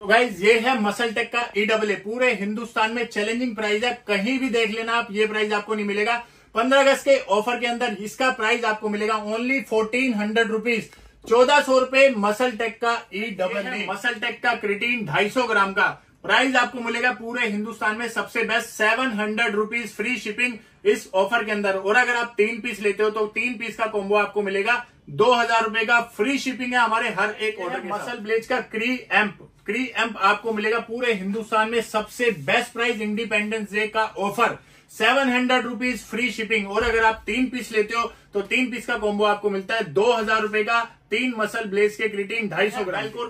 तो गाइज ये है मसल टेक का EAA, पूरे हिंदुस्तान में चैलेंजिंग प्राइस है, कहीं भी देख लेना आप, ये प्राइस आपको नहीं मिलेगा। 15 अगस्त के ऑफर के अंदर इसका प्राइस आपको मिलेगा ओनली 1400 रुपीज, 1400 रुपए। मसल टेक का EAA, मसल टेक का क्रिटीन 250 ग्राम का प्राइस आपको मिलेगा पूरे हिंदुस्तान में सबसे बेस्ट 700 रुपीज फ्री शिपिंग इस ऑफर के अंदर। और अगर आप 3 पीस लेते हो तो 3 पीस का कॉम्बो आपको मिलेगा 2000 रुपए का, फ्री शिपिंग है हमारे हर एक ऑर्डर के। मसल ब्लेज का क्री एम्प आपको मिलेगा पूरे हिंदुस्तान में सबसे बेस्ट प्राइस, इंडिपेंडेंस डे का ऑफर 700 रुपीज फ्री शिपिंग। और अगर आप 3 पीस लेते हो तो 3 पीस का कॉम्बो आपको मिलता है 2000 रुपए का, 3 मसल ब्लेज के क्रिटीन 250 ग्राम। वेलकोर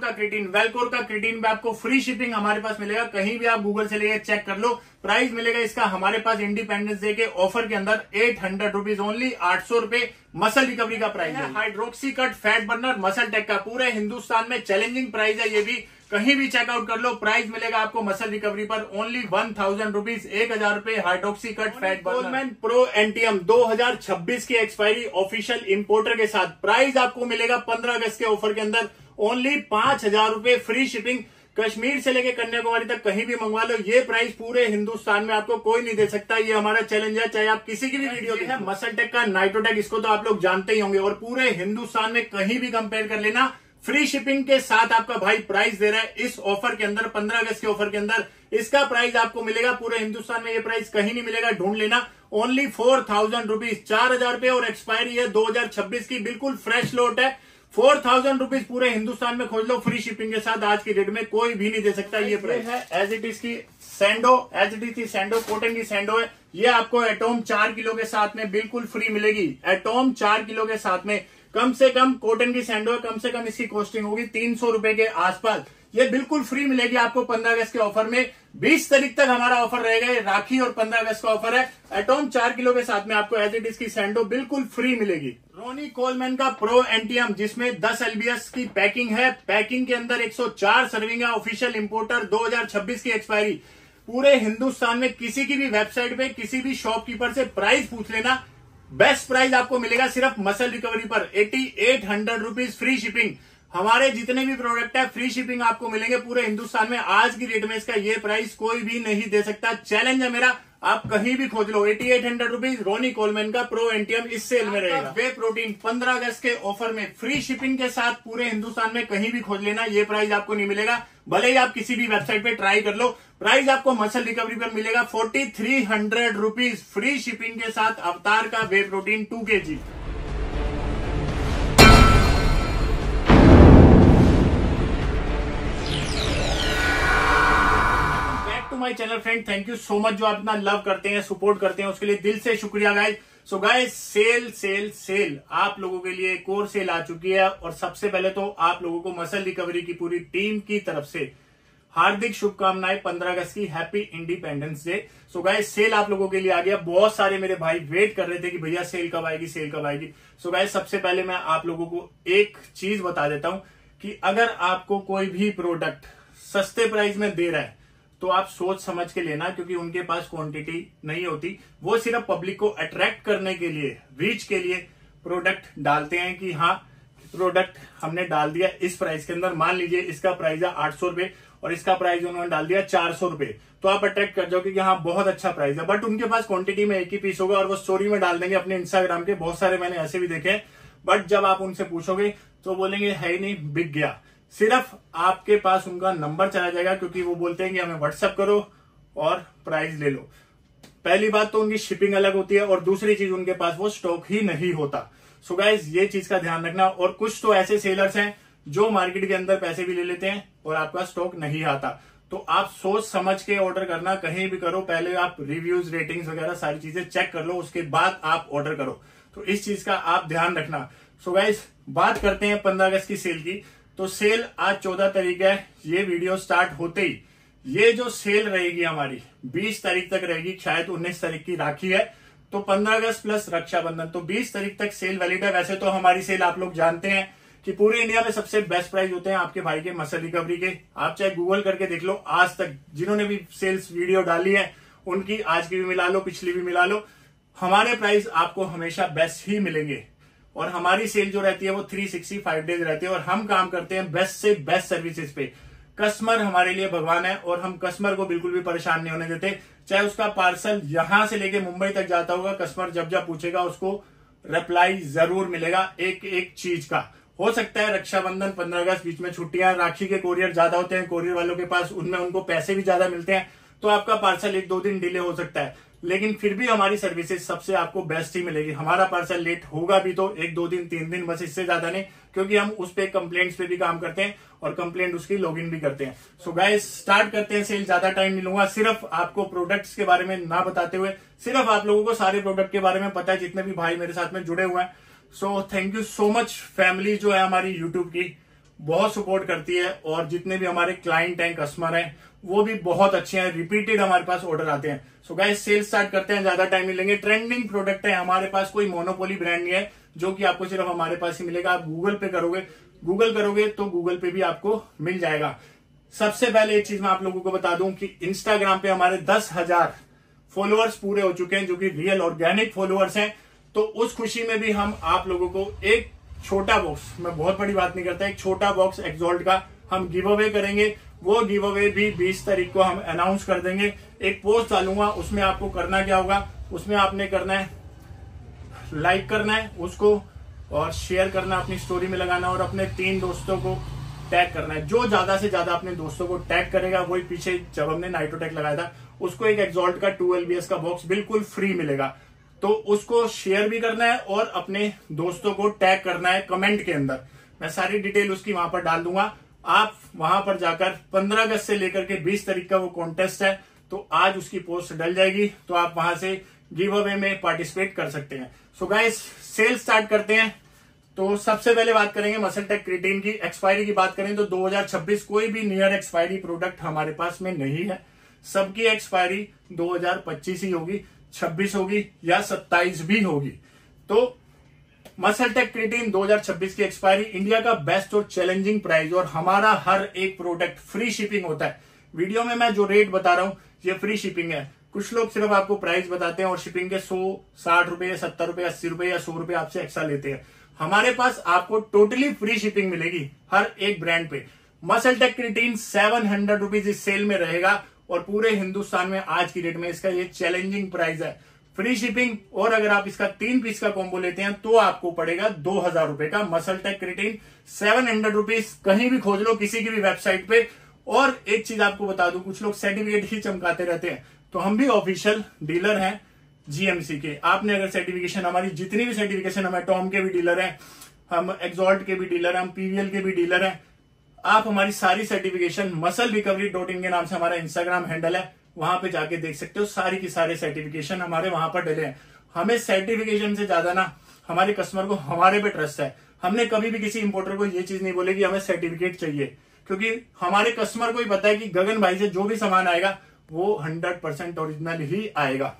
का क्रिटीन पे आपको फ्री शिपिंग हमारे पास मिलेगा, कहीं भी आप गूगल से लेके चेक कर लो। प्राइस मिलेगा इसका हमारे पास इंडिपेंडेंस डे के ऑफर के अंदर 800 रुपीज ओनली, 800 रुपए मसल रिकवरी का प्राइस है। Hydroxy cut fat burner MuscleTech का पूरे हिंदुस्तान में चैलेंजिंग प्राइस है, ये भी कहीं भी चेकआउट कर लो। प्राइस मिलेगा आपको मसल रिकवरी पर ओनली 1000 रुपीज, 1000 रुपए। Hydroxy cut fat burner pro एंटीएम 2026 की एक्सपायरी ऑफिशियल इंपोर्टर के साथ प्राइस आपको मिलेगा 15 अगस्त के ऑफर के अंदर ओनली 5000 रुपए फ्री शिपिंग। कश्मीर से लेके कन्याकुमारी तक कहीं भी मंगवा लो, ये प्राइस पूरे हिंदुस्तान में आपको कोई नहीं दे सकता। ये हमारा चैलेंज है, चाहे आप किसी की भी वीडियो देखें। मसल टेक का नाइट्रोटेक, इसको तो आप लोग जानते ही होंगे, और पूरे हिंदुस्तान में कहीं भी कंपेयर कर लेना, फ्री शिपिंग के साथ आपका भाई प्राइस दे रहा है इस ऑफर के अंदर। 15 अगस्त के ऑफर के अंदर इसका प्राइस आपको मिलेगा पूरे हिंदुस्तान में, ये प्राइस कहीं नहीं मिलेगा, ढूंढ लेना। ओनली 4000 रुपीज, 4000 रुपए, और एक्सपायरी है 2026 की, बिल्कुल फ्रेश लॉट है। 4000 रुपीज पूरे हिंदुस्तान में खोज लो फ्री शिपिंग के साथ, आज की डेट में कोई भी नहीं दे सकता। ये प्राइस है एज इट इज की सैंडो, कॉटन की सैंडो है, ये आपको एटोम 4 किलो के साथ में बिल्कुल फ्री मिलेगी। एटोम 4 किलो के साथ में कम से कम कॉटन की सैंडो है, कम से कम इसकी कॉस्टिंग होगी 300 रुपए के आसपास, ये बिल्कुल फ्री मिलेगी आपको 15 अगस्त के ऑफर में। 20 तारीख तक हमारा ऑफर रहेगा, ये राखी और 15 अगस्त का ऑफर है। एटोम 4 किलो के साथ में आपको एज इट इज की सैंडो बिल्कुल फ्री मिलेगी। रोनी कोलमैन का प्रो एंटीएम, जिसमें 10 LBS की पैकिंग है, पैकिंग के अंदर 104 सर्विंग है, ऑफिशियल इंपोर्टर 2026 की एक्सपायरी। पूरे हिंदुस्तान में किसी की भी वेबसाइट पे, किसी भी शॉपकीपर से प्राइस पूछ लेना, बेस्ट प्राइस आपको मिलेगा सिर्फ मसल रिकवरी पर 8800 रुपीज फ्री शिपिंग। हमारे जितने भी प्रोडक्ट है फ्री शिपिंग आपको मिलेंगे पूरे हिंदुस्तान में। आज की डेट में इसका ये प्राइस कोई भी नहीं दे सकता, चैलेंज है मेरा, आप कहीं भी खोज लो। 8800 रुपीज रोनी कोलमैन का प्रो एंटीएम इस सेल में रहेगा। वे प्रोटीन 15 अगस्त के ऑफर में फ्री शिपिंग के साथ पूरे हिंदुस्तान में कहीं भी खोज लेना, ये प्राइस आपको नहीं मिलेगा, भले ही आप किसी भी वेबसाइट पे ट्राई कर लो। प्राइस आपको मसल रिकवरी पर मिलेगा 4300 रुपीज फ्री शिपिंग के साथ। अवतार का whey protein 2 kg। My channel friend, thank you so much जो आप इतना लव करते हैं, सपोर्ट करते हैं, उसके लिए दिल से शुक्रिया गाइस। सो गाइस, सेल आप लोगों के लिए एक और सेल आ चुकी है, और सबसे पहले तो आप लोगों को मसल रिकवरी की पूरी टीम की तरफ से हार्दिक शुभकामनाएं 15 अगस्त की, happy independence day. So guys, sale आप लोगों के लिए आ गया। बहुत सारे मेरे भाई वेट कर रहे थे कि भैया सेल कब आएगी, सेल कब आएगी। सो गाइस, सबसे पहले मैं आप लोगों को एक चीज बता देता हूं कि अगर आपको कोई भी प्रोडक्ट सस्ते प्राइस में दे रहा है तो आप सोच समझ के लेना, क्योंकि उनके पास क्वांटिटी नहीं होती, वो सिर्फ पब्लिक को अट्रैक्ट करने के लिए, रीच के लिए प्रोडक्ट डालते हैं कि हाँ प्रोडक्ट हमने डाल दिया इस प्राइस के अंदर। मान लीजिए इसका प्राइस है 800 रुपए और इसका प्राइस उन्होंने डाल दिया 400 रुपए, तो आप अट्रैक्ट कर जाओगे कि हाँ बहुत अच्छा प्राइस है, बट उनके पास क्वांटिटी में एक ही पीस होगा और वो स्टोरी में डाल देंगे अपने इंस्टाग्राम के। बहुत सारे मैंने ऐसे भी देखे हैं, बट जब आप उनसे पूछोगे तो बोलेंगे है ही नहीं, बिक गया। सिर्फ आपके पास उनका नंबर चला जाएगा, क्योंकि वो बोलते हैं कि हमें व्हाट्सएप करो और प्राइस ले लो। पहली बात तो उनकी शिपिंग अलग होती है, और दूसरी चीज उनके पास वो स्टॉक ही नहीं होता। सो गाइस, ये चीज का ध्यान रखना। और कुछ तो ऐसे सेलर्स हैं जो मार्केट के अंदर पैसे भी ले लेते हैं और आपका स्टॉक नहीं आता, तो आप सोच समझ के ऑर्डर करना, कहीं भी करो, पहले आप रिव्यूज, रेटिंग्स वगैरह सारी चीजें चेक कर लो, उसके बाद आप ऑर्डर करो। तो इस चीज का आप ध्यान रखना। सो गाइस, बात करते हैं 15 अगस्त की सेल की। तो सेल आज 14 तारीख है, ये वीडियो स्टार्ट होते ही ये जो सेल रहेगी हमारी 20 तारीख तक रहेगी, शायद 19 तारीख की राखी है, तो 15 अगस्त प्लस रक्षाबंधन, तो 20 तारीख तक सेल वैलिड है। वैसे तो हमारी सेल आप लोग जानते हैं कि पूरे इंडिया में सबसे बेस्ट प्राइस होते हैं आपके भाई के मसल रिकवरी के। आप चाहे गूगल करके देख लो, आज तक जिन्होंने भी सेल्स वीडियो डाली है उनकी आज की भी मिला लो, पिछली भी मिला लो, हमारे प्राइस आपको हमेशा बेस्ट ही मिलेंगे। और हमारी सेल जो रहती है वो 365 डेज रहती है, और हम काम करते हैं बेस्ट से बेस्ट सर्विसेज पे। कस्टमर हमारे लिए भगवान है और हम कस्टमर को बिल्कुल भी परेशान नहीं होने देते। चाहे उसका पार्सल यहां से लेके मुंबई तक जाता होगा, कस्टमर जब जब पूछेगा उसको रिप्लाई जरूर मिलेगा एक एक चीज का। हो सकता है रक्षाबंधन, 15 अगस्त, बीच में छुट्टियां, राखी के कोरियर ज्यादा होते हैं, कोरियर वालों के पास उनमें उनको पैसे भी ज्यादा मिलते हैं, तो आपका पार्सल 1-2 दिन डिले हो सकता है, लेकिन फिर भी हमारी सर्विसेज सबसे आपको बेस्ट ही मिलेगी। हमारा पार्सल लेट होगा भी तो 1-2 दिन 3 दिन, बस इससे ज्यादा नहीं, क्योंकि हम उस पे कंप्लेंट्स पे भी काम करते हैं और कंप्लेंट उसकी लॉगिन भी करते हैं। सो गाइस स्टार्ट करते हैं सेल। ज्यादा टाइम नहीं लूंगा, सिर्फ आपको प्रोडक्ट्स के बारे में ना बताते हुए, सिर्फ आप लोगों को सारे प्रोडक्ट के बारे में पता है, जितने भी भाई मेरे साथ में जुड़े हुए हैं। So thank you so much. Family जो है हमारी यूट्यूब की बहुत सपोर्ट करती है और जितने भी हमारे क्लाइंट हैं, कस्टमर हैं, वो भी बहुत अच्छे हैं, रिपीटेड हमारे पास ऑर्डर आते हैं। सो गाइस सेल स्टार्ट करते हैं, ज्यादा टाइम नहीं लेंगे। ट्रेंडिंग प्रोडक्ट है हमारे पास, कोई मोनोपोली ब्रांड नहीं है जो कि आपको सिर्फ हमारे पास ही मिलेगा। आप गूगल पे करोगे, गूगल करोगे तो गूगल पे भी आपको मिल जाएगा। सबसे पहले एक चीज मैं आप लोगों को बता दूं कि इंस्टाग्राम पे हमारे 10,000 फॉलोअर्स पूरे हो चुके हैं, जो कि रियल ऑर्गेनिक फॉलोअर्स हैं। तो उस खुशी में भी हम आप लोगों को एक छोटा बॉक्स, मैं बहुत बड़ी बात नहीं करता, एक छोटा बॉक्स एक्सॉल्ट का हम गिव अवे करेंगे। वो गिव अवे भी 20 तारीख को हम अनाउंस कर देंगे। एक पोस्ट डालूंगा, उसमें आपको करना क्या होगा, उसमें आपने करना है लाइक करना है उसको और शेयर करना, अपनी स्टोरी में लगाना और अपने 3 दोस्तों को टैग करना है। जो ज्यादा से ज्यादा अपने दोस्तों को टैग करेगा, वही पीछे जब हमने नाइट्रोटेक लगाया था उसको एक एक्सॉल्ट का 2 LBS का बॉक्स बिल्कुल फ्री मिलेगा। तो उसको शेयर भी करना है और अपने दोस्तों को टैग करना है कमेंट के अंदर। मैं सारी डिटेल उसकी वहां पर डाल दूंगा। आप वहां पर जाकर 15 अगस्त से लेकर के 20 तारीख का वो कॉन्टेस्ट है, तो आज उसकी पोस्ट डल जाएगी, तो आप वहां से गिव अवे में पार्टिसिपेट कर सकते हैं। सो गाइस सेल स्टार्ट करते हैं। तो सबसे पहले बात करेंगे मसलटेक क्रिएटिन की। एक्सपायरी की बात करें तो 2026 कोई भी नियर एक्सपायरी प्रोडक्ट हमारे पास में नहीं है। सबकी एक्सपायरी 2025 ही होगी, 26 होगी या 27 भी होगी। तो मसलटेक क्रिएटिन 2026 की एक्सपायरी, इंडिया का बेस्ट और चैलेंजिंग प्राइस, और हमारा हर एक प्रोडक्ट फ्री शिपिंग होता है। वीडियो में मैं जो रेट बता रहा हूं ये फ्री शिपिंग है। कुछ लोग सिर्फ आपको प्राइस बताते हैं और शिपिंग के 160 रुपए, 70 रुपए, 80 रुपए या 100 रुपए आपसे एक्स्ट्रा लेते हैं। हमारे पास आपको टोटली फ्री शिपिंग मिलेगी हर एक ब्रांड पे। मसलटेक क्रिएटिन 700 रुपीज इस सेल में रहेगा और पूरे हिंदुस्तान में आज की डेट में इसका ये चैलेंजिंग प्राइस है, फ्री शिपिंग। और अगर आप इसका 3 पीस का कॉम्बो लेते हैं तो आपको पड़ेगा 2000 रुपए का मसलटेक क्रिएटिन 700 रुपीज। कहीं भी खोज लो, किसी की भी वेबसाइट पे। और एक चीज आपको बता दूं, कुछ लोग सर्टिफिकेट ही चमकाते रहते हैं, तो हम भी ऑफिशियल डीलर हैं GMC के। आपने अगर सर्टिफिकेशन, हमारी जितनी भी सर्टिफिकेशन, हम टॉम के भी डीलर हैं, हम एक्सॉल्ट के भी डीलर हैं, हम PVL के भी डीलर हैं। आप हमारी सारी सर्टिफिकेशन musclerecovery.in के नाम से हमारा इंस्टाग्राम हैंडल है, वहां पे जाके देख सकते हो। सारी की सारे सर्टिफिकेशन हमारे वहां पर डले हैं। हमें सर्टिफिकेशन से ज्यादा ना हमारे कस्टमर को हमारे पे ट्रस्ट है। हमने कभी भी किसी इंपोर्टर को ये चीज नहीं बोले कि हमें सर्टिफिकेट चाहिए, क्योंकि हमारे कस्टमर को ही पता है कि गगन भाई से जो भी सामान आएगा वो 100% ओरिजिनल ही आएगा।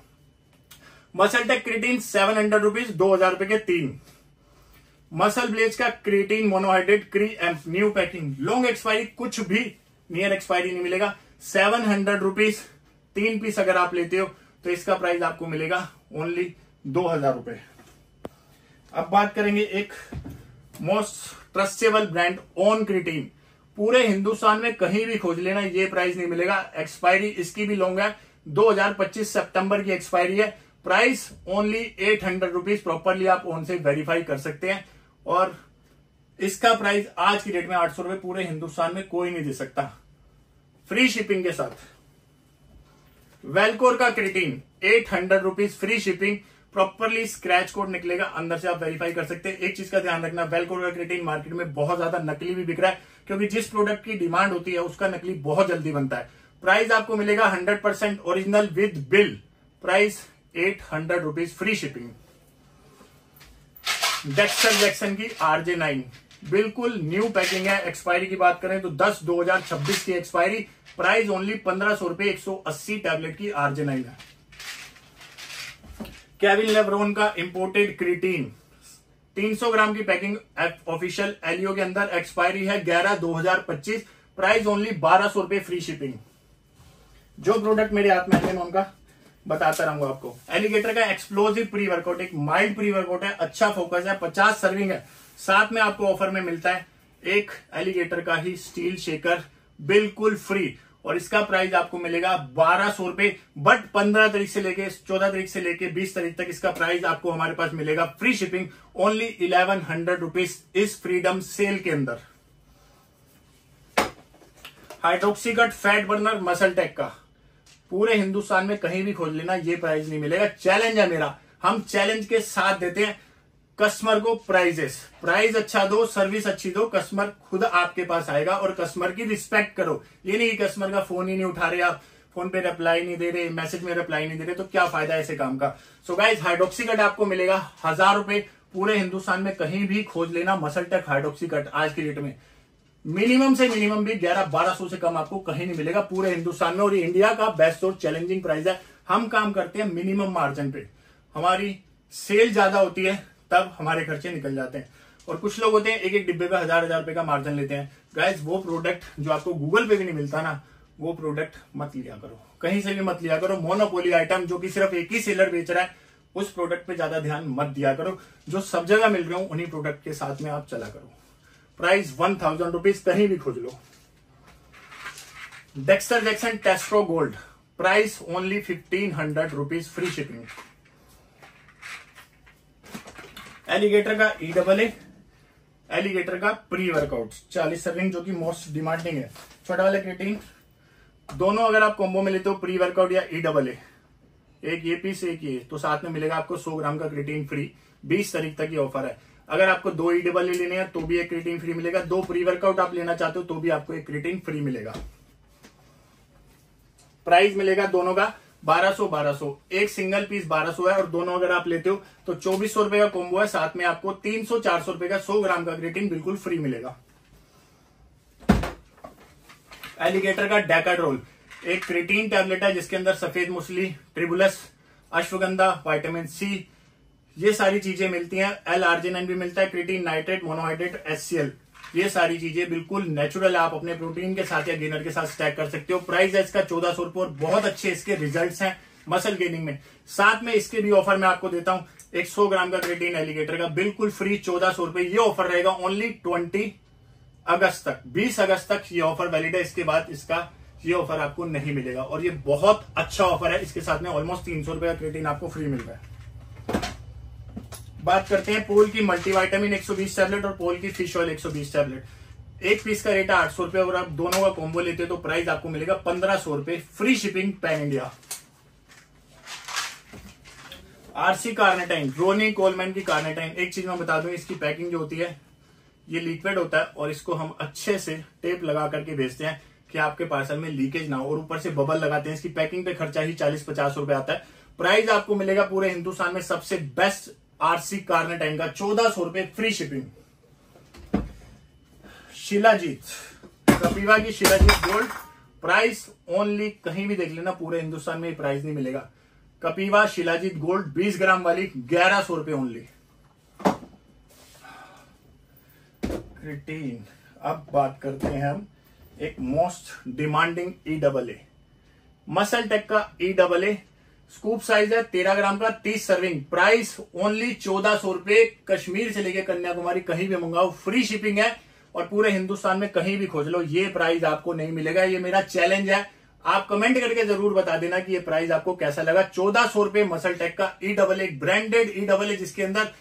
मसलटेक क्रिएटिन 700 रुपीज, 2000 रुपए के 3। मसल ब्लेज का क्रिएटिन मोनोहाइड्रेट क्री amp, new packing, long expiry, कुछ भी नियर एक्सपायरी नहीं मिलेगा। 700 रुपीज 3 पीस अगर आप लेते हो तो इसका प्राइस आपको मिलेगा ओनली 2000 रुपए। अब बात करेंगे एक most trustable brand own creatine. पूरे हिंदुस्तान में कहीं भी खोज लेना, ये प्राइस नहीं मिलेगा। एक्सपायरी इसकी भी लॉन्ग है, 2025 सितंबर की एक्सपायरी है। प्राइस ओनली 800 रुपीज, प्रॉपरली आप ओन से वेरीफाई कर सकते हैं। और इसका प्राइस आज की डेट में 800 रुपए पूरे हिंदुस्तान में कोई नहीं दे सकता, फ्री शिपिंग के साथ। वेलकोर का creatine 800 rupees, free shipping, properly scratch code निकलेगा, अंदर से आप वेरीफाई कर सकते हैं। एक चीज का ध्यान रखना, वेलकोर का क्रिएटिन मार्केट में बहुत ज्यादा नकली भी बिक रहा है, क्योंकि जिस प्रोडक्ट की डिमांड होती है उसका नकली बहुत जल्दी बनता है। प्राइस आपको मिलेगा 100% original with bill, price 800 rupees, free shipping. Dexter Jackson की RJ9 बिल्कुल न्यू पैकिंग है। एक्सपायरी की बात करें तो 10/2026 की एक्सपायरी, प्राइस ओनली 1500 रुपए, 180 टैबलेट की RJ9 है। केविन लेब्रोन का इंपोर्टेड क्रिएटिन 300 ग्राम की पैकिंग, ऑफिशियल एलियो के अंदर, एक्सपायरी है 11/2025, प्राइस ओनली 1200 रुपए, फ्री शिपिंग। जो प्रोडक्ट मेरे हाथ में है मैं उनका बताता रहूंगा आपको। एलिगेटर का एक्सप्लोसिव प्री वर्कआउट, एक माइल्ड प्री वर्कआउट है, अच्छा फोकस है, 50 सर्विंग है। साथ में आपको ऑफर में मिलता है एक एलिगेटर का ही स्टील शेकर बिल्कुल फ्री। और इसका प्राइस आपको मिलेगा 1200 रुपए, बट 15 तारीख से लेके 14 तारीख से लेके 20 तारीख तक इसका प्राइस आपको हमारे पास मिलेगा फ्री शिपिंग, ओनली 1100 रुपीज इस फ्रीडम सेल के अंदर। Hydroxy cut fat burner MuscleTech का पूरे हिंदुस्तान में कहीं भी खोज लेना, ये प्राइस नहीं मिलेगा। चैलेंज है मेरा, हम चैलेंज के साथ देते हैं कस्टमर को प्राइस अच्छा दो, सर्विस अच्छी दो, कस्टमर खुद आपके पास आएगा। और कस्टमर की रिस्पेक्ट करो, ये नहीं कि कस्टमर का फोन ही नहीं उठा रहे, आप फोन पे रिप्लाई नहीं दे रहे, मैसेज में रिप्लाई नहीं दे रहे, तो क्या फायदा ऐसे काम का। सो गाइस, हाइड्रोक्सी कट आपको मिलेगा 1000 रुपए, पूरे हिंदुस्तान में कहीं भी खोज लेना मसल टेक हाइड्रोक्सी कट। आज की डेट में मिनिमम से मिनिमम भी 1100-1200 से कम आपको कहीं नहीं मिलेगा पूरे हिंदुस्तान में। और ये इंडिया का बेस्ट और चैलेंजिंग प्राइस है। हम काम करते हैं मिनिमम मार्जिन पे, हमारी सेल ज्यादा होती है तब हमारे खर्चे निकल जाते हैं। और कुछ लोग होते हैं एक एक डिब्बे पे 1000 रुपए का मार्जिन लेते हैं। गाइस, वो प्रोडक्ट जो आपको गूगल पे भी नहीं मिलता ना, वो प्रोडक्ट मत लिया करो, कहीं से भी मत लिया करो। मोनोपोली आइटम जो कि सिर्फ एक ही सेलर बेच रहा है, उस प्रोडक्ट पे ज्यादा ध्यान मत दिया करो। जो सब जगह मिल रहे हो उन्हीं प्रोडक्ट के साथ में आप चला करो। प्राइस 1000 रुपीज, कहीं भी खोज लो। Dexter Jackson Testro gold, price only 1500 rupees, free shipping. Alligator का EAA, एलिगेटर का प्री वर्कआउट 40 सर्विंग, जो कि मोस्ट डिमांडिंग है। छोटा वाला क्रिएटिन, दोनों अगर आप कॉम्बो में लेते हो प्री वर्कआउट या EAA, एक ये पीस एक ये, तो साथ में मिलेगा आपको 100 ग्राम का क्रिएटिन फ्री। 20 तारीख तक ये ऑफर है। अगर आपको 2 EAA लेने हैं तो भी एक क्रिएटिन फ्री मिलेगा। 2 प्री वर्कआउट आप लेना चाहते हो तो भी आपको एक क्रिएटिन फ्री मिलेगा। प्राइस मिलेगा दोनों का 1200। एक सिंगल पीस 1200 है, और दोनों अगर आप लेते हो तो 2400 रुपए का कॉम्बो है। साथ में आपको 300-400 रुपए का 100 ग्राम का क्रिएटिन बिल्कुल फ्री मिलेगा। एलिगेटर का डेकाड्रोल, एक क्रिएटिन टैबलेट है जिसके अंदर सफेद मूसली, ट्रिबुलस, अश्वगंधा, विटामिन सी, ये सारी चीजें मिलती हैं। L-आर्जिनिन भी मिलता है, क्रिएटिन, नाइट्रेट, मोनोहाइड्रेट, HCl, ये सारी चीजें बिल्कुल नेचुरल है। आप अपने प्रोटीन के साथ या गेनर के साथ स्टैक कर सकते हो। प्राइस है इसका 1400 रुपए, और बहुत अच्छे इसके रिजल्ट्स हैं मसल गेनिंग में। साथ में इसके भी ऑफर मैं आपको देता हूं, एक 100 ग्राम का क्रिएटिन एलिगेटर का बिल्कुल फ्री 1400 रुपए। ये ऑफर रहेगा ओनली 20 अगस्त तक, 20 अगस्त तक ये ऑफर वैलिड है। इसके बाद इसका ये ऑफर आपको नहीं मिलेगा, और ये बहुत अच्छा ऑफर है। इसके साथ में ऑलमोस्ट 300 रुपए का क्रिएटिन आपको फ्री मिल रहा है। बात करते हैं पोल की मल्टीविटामिन 120 टैबलेट और पोल की फिश ऑयल 120 टैबलेट। एक पीस का रेट है 800 रुपए, और आप दोनों का कॉम्बो लेते हो तो प्राइस आपको मिलेगा 1500 रुपए, free shipping pan India. RC carnitine, Ronnie Coleman की कार्नेटाइन। एक चीज मैं बता दूं, इसकी पैकिंग जो होती है ये लिक्विड होता है, और इसको हम अच्छे से टेप लगा करके भेजते हैं कि आपके पार्सल में लीकेज ना हो, और ऊपर से बबल लगाते हैं। इसकी पैकिंग पे खर्चा ही 40-50 रुपए आता है। प्राइस आपको मिलेगा पूरे हिंदुस्तान में सबसे बेस्ट RC कार्नेटाइन का 1400 रुपए, फ्री शिपिंग। शिलाजीत, कपिवा की शिलाजीत गोल्ड, प्राइस ओनली, कहीं भी देख लेना पूरे हिंदुस्तान में ये प्राइस नहीं मिलेगा। कपिवा शिलाजीत गोल्ड 20 ग्राम वाली 1100 रुपए ओनली। क्रिएटिन, अब बात करते हैं हम एक most demanding EAA, MuscleTech का EAA। स्कूप साइज है 13 ग्राम का, 30 सर्विंग। प्राइस ओनली 1400 रुपए। कश्मीर से लेकर कन्याकुमारी कहीं भी मंगाओ, फ्री शिपिंग है। और पूरे हिंदुस्तान में कहीं भी खोज लो, ये प्राइस आपको नहीं मिलेगा। ये मेरा चैलेंज है, आप कमेंट करके जरूर बता देना कि ये प्राइस आपको कैसा लगा। 1400 रुपए मसल टेक का EAA, ब्रांडेड EAA, जिसके अंदर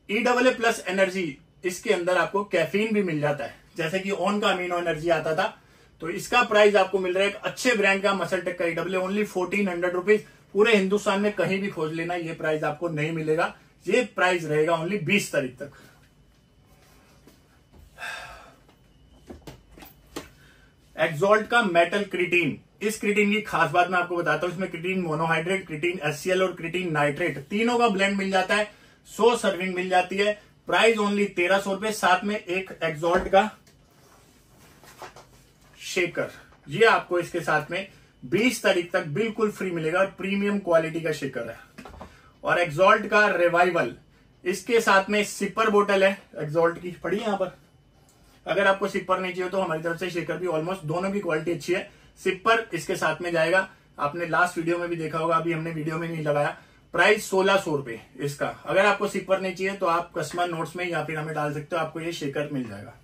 EAA प्लस एनर्जी, इसके अंदर आपको कैफीन भी मिल जाता है, जैसे कि ऑन का अमीनो एनर्जी आता था। तो इसका प्राइस आपको मिल रहा है एक अच्छे ब्रांड का मसल टेक का EAA, ओनली 1400 रुपीज। पूरे हिंदुस्तान में कहीं भी खोज लेना, ये प्राइस आपको नहीं मिलेगा। ये प्राइस रहेगा ओनली 20 तारीख तक। एक्सॉल्ट का मेटल क्रिएटिन, इस क्रिएटिन की खास बात मैं आपको बताता हूं। इसमें क्रिएटिन मोनोहाइड्रेट, क्रिएटिन HCl और क्रिएटिन नाइट्रेट, तीनों का ब्लेंड मिल जाता है। 100 सर्विंग मिल जाती है। प्राइस ओनली 1300 रुपए। साथ में एक एक्सॉल्ट का शेकर, ये आपको इसके साथ में 20 तारीख तक बिल्कुल फ्री मिलेगा, और प्रीमियम क्वालिटी का शेकर है। और एक्सॉल्ट का रिवाइवल, इसके साथ में सिपर बोतल है एक्सॉल्ट की, पड़ी यहां पर। अगर आपको सिपर नहीं चाहिए तो हमारी तरफ से शेकर भी, ऑलमोस्ट दोनों की क्वालिटी अच्छी है। सिपर इसके साथ में जाएगा, आपने लास्ट वीडियो में भी देखा होगा, अभी हमने वीडियो में नहीं लगाया। प्राइस 1600 रुपए इसका। अगर आपको सिपर नहीं चाहिए तो आप कस्टमर नोट्स में या फिर हमें डाल सकते हो, आपको ये शेकर मिल जाएगा।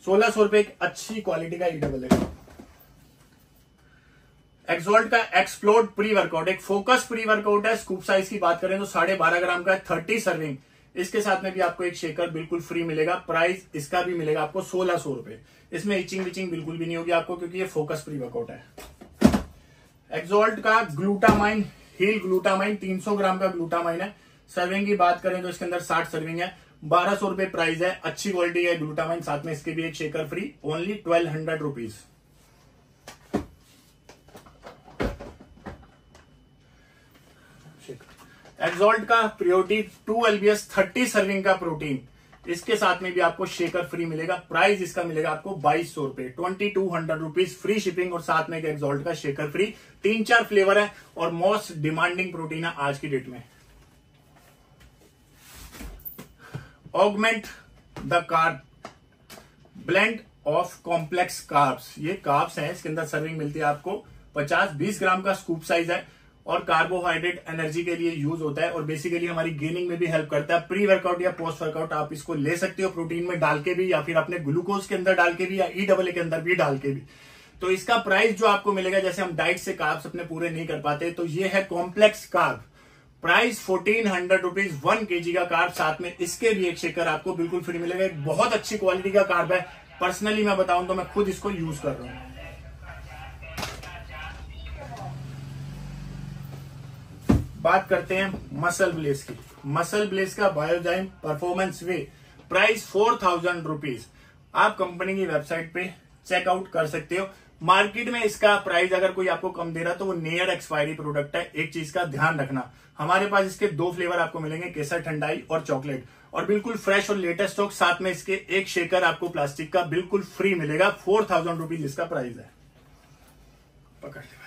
1600 रुपए, एक अच्छी क्वालिटी का EAA। एक्सोल्ट का एक्सप्लोड प्री वर्कआउट, एक फोकस प्री वर्कआउट है। स्कूप साइज की बात करें तो 12.5 ग्राम का है, 30 सर्विंग। इसके साथ में भी आपको एक शेकर बिल्कुल फ्री मिलेगा। प्राइस इसका भी मिलेगा आपको 1600 रुपए। इसमें इचिंग विचिंग बिल्कुल भी नहीं होगी आपको, क्योंकि ये फोकस प्री वर्कआउट है। एक्सोल्ट का ग्लूटामाइन हील ग्लूटामाइन 300 ग्राम का ग्लूटामाइन है। सर्विंग की बात करें तो इसके अंदर 60 सर्विंग है, 1200 रुपए प्राइस है। अच्छी क्वालिटी है ग्लूटामाइन, साथ में इसके भी एक शेकर फ्री, ओनली 1200 रुपीज। एक्सोल्ट का प्रियोरिटी 2 LBS 30 सर्विंग का प्रोटीन, इसके साथ में भी आपको शेकर फ्री मिलेगा। प्राइस इसका मिलेगा आपको 2200 रुपए, 2200 रुपीज, फ्री शिपिंग और साथ में एक एक्सोल्ट का शेकर फ्री। 3-4 फ्लेवर है और मोस्ट डिमांडिंग प्रोटीन है आज की डेट में। Augment the carb blend of complex carbs, ये कार्ब्स हैं। इसके अंदर सर्विंग मिलती है आपको 50-20 ग्राम का स्कूप साइज है और कार्बोहाइड्रेट एनर्जी के लिए यूज होता है और बेसिकली हमारी गेनिंग में भी हेल्प करता है। प्री वर्कआउट या पोस्ट वर्कआउट आप इसको ले सकते हो, प्रोटीन में डाल के भी या फिर अपने ग्लूकोज के अंदर डाल के भी या EAA के अंदर भी डाल के भी। तो इसका प्राइस जो आपको मिलेगा, जैसे हम डाइट से कार्ब्स अपने पूरे नहीं कर पाते, तो ये है complex carb. Price 1400 rupees, 1 kg का कार्ब, साथ में इसके भी एक शेकर आपको बिल्कुल फ्री मिलेगा। एक बहुत अच्छी क्वालिटी का कार्ब है। पर्सनली मैं बताऊं तो मैं खुद इसको यूज कर रहा हूं। बात करते हैं मसल ब्लेस की। मसल ब्लेस का बायोजाइम परफॉर्मेंस वे, प्राइस 4000 रुपीज। आप कंपनी की वेबसाइट पे चेकआउट कर सकते हो। मार्केट में इसका प्राइस अगर कोई आपको कम दे रहा तो वो नियर एक्सपायरी प्रोडक्ट है। एक चीज का ध्यान रखना, हमारे पास इसके 2 फ्लेवर आपको मिलेंगे, केसर ठंडाई और चॉकलेट, और बिल्कुल फ्रेश और लेटेस्ट स्टॉक। साथ में इसके एक शेकर आपको प्लास्टिक का बिल्कुल फ्री मिलेगा। 4000 रुपीज इसका प्राइस है। पकड़ ले भाई।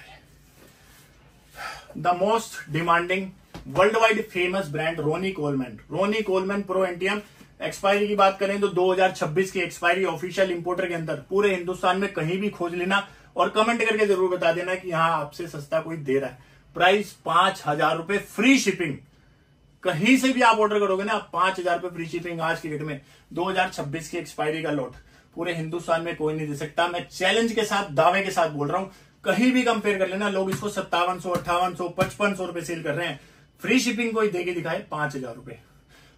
The most demanding world wide famous brand Ronnie Coleman, Ronnie Coleman pro एंटियम। एक्सपायरी की बात करें तो 2026 की एक्सपायरी, ऑफिशियल इंपोर्टर के अंदर पूरे हिंदुस्तान में कहीं भी खोज लेना और कमेंट करके जरूर बता देना कि हाँ आपसे सस्ता कोई दे रहा है। प्राइस 5000 रुपए, फ्री शिपिंग। कहीं से भी आप ऑर्डर करोगे ना, 5000 रुपए फ्री शिपिंग आज की डेट में। 2026 की एक्सपायरी का लॉट पूरे हिंदुस्तान में कोई नहीं दे सकता। मैं चैलेंज के साथ, दावे के साथ बोल रहा हूं, कहीं भी कंपेयर कर लेना। लोग इसको 5700, 5800, 5500 रुपए सेल कर रहे हैं। फ्री शिपिंग कोई देके दिखाए 5000 रुपए।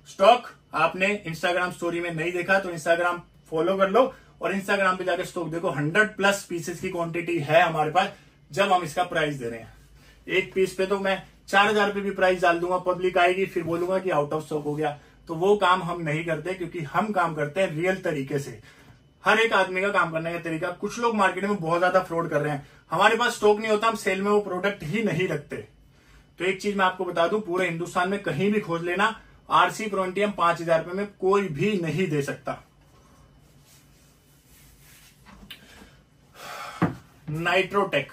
स्टॉक आपने इंस्टाग्राम स्टोरी में नहीं देखा तो इंस्टाग्राम फॉलो कर लो और इंस्टाग्राम पे जाकर स्टॉक देखो। 100+ पीसेस की क्वांटिटी है हमारे पास जब हम इसका प्राइस दे रहे हैं। एक पीस पे तो मैं 4000 रुपए भी प्राइस डाल दूंगा, पब्लिक आएगी फिर बोलूंगा कि आउट ऑफ स्टॉक हो गया। तो वो काम हम नहीं करते, क्योंकि हम काम करते हैं रियल तरीके से। हर एक आदमी का काम करने का तरीका। कुछ लोग मार्केट में बहुत ज्यादा फ्रॉड कर रहे हैं। हमारे पास स्टॉक नहीं होता, हम सेल में वो प्रोडक्ट ही नहीं रखते। तो एक चीज मैं आपको बता दूं, पूरे हिंदुस्तान में कहीं भी खोज लेना, RC प्रो एंटियम 5000 रुपए में कोई भी नहीं दे सकता। नाइट्रोटेक,